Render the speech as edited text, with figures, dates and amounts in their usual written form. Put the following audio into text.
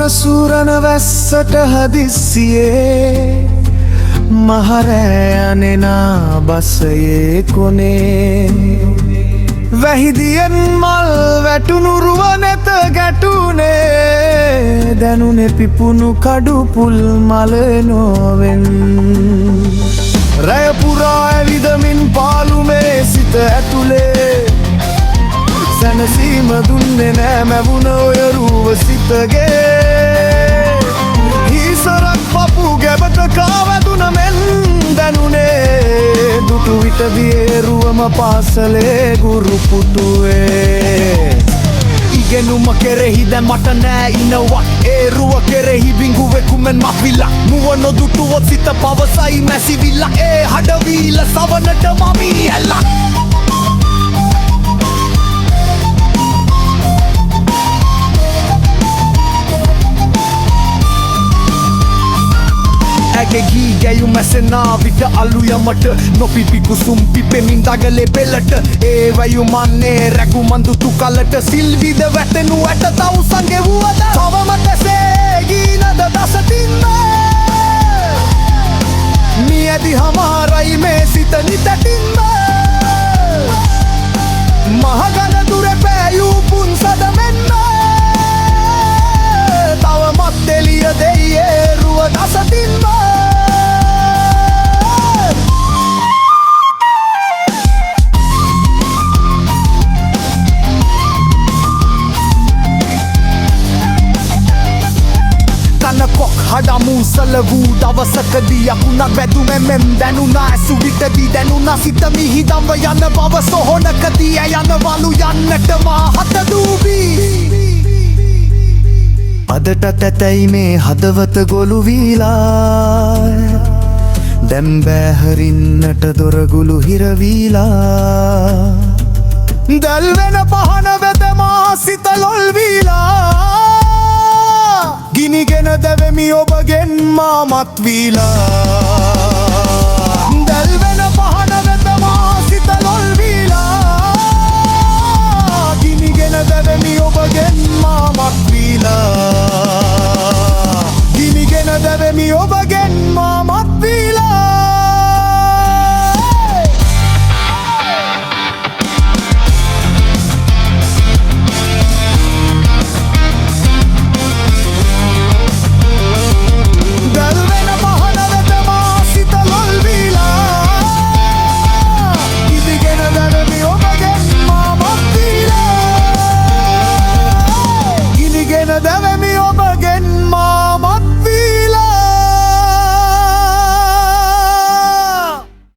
සූරන වැස්සට හදිස්සියේ මහරෑයනෙනා බස්සයේ කොනේ වැහිදියෙන් මල් වැටුනුරුව නැත ගැටුනේ දැනුනේ පිපුණු කඩුපුල් මල නොවෙන් රැයපුරා ඇවිදමින් පාලුමේ සිත ඇතුලේ සැනසීම දුන්නේ නෑ මැවුණ ඔය රුව සිතගේ හිසරක් පපු ගැබට කාවැදුන මෙන් දැනුනේ දුටු විට දියරුවම පාසලේ ගුරු පුටුවේ ඉගෙනුම කෙරෙහි දැන් මට නෑ ඉනවා ඒ රුව කෙරෙහි බිංගුවෙකු මෙන් මවිලා මුව නොදුටුවොත් සිත පවසයි මැසිවිලා ඒ හඩවීල සවනට මමී ඇල්ලා ඇගේ ගී ගැයුම් ඇසෙනා විට අලුයමට නොපිපි කුසුම් පිපෙමින් දගලේ පෙළට ඒ වැයුමන්නේ රැකුමන්දුතු කලට සිල්විද වැටෙනු ඇට තවුසන්ගේ වුවද තවම තැසේ ගීනද දසතින්ම මියැදි හමාරයි මේ සිත නිතැටින්ම මහගන දුර පෑයූ පුන්සද මෙන්න තවමත් දෙලිය දෙයේ රුව දසතින්ම කනකොක් හඩමූසල වූ දවසකදී යකුණක් වැදුමෙමෙම් දැනුනා ඇසු විටදී දැනුනා සිත මිහිදම්ව යන බව සොහොනකදී ඇ යනවලු යන්නට මා හත දූබී අදටත් ඇතැයි මේ හදවත ගොලු වීලා දැම් බෑහරින්නට දොරගුළු හිරවීලා දැල්වෙන පහන වෙතමා සිත ලොල් වීලා ගිනිගෙන දැවෙමි ඔබගෙන් මාමත් වීලා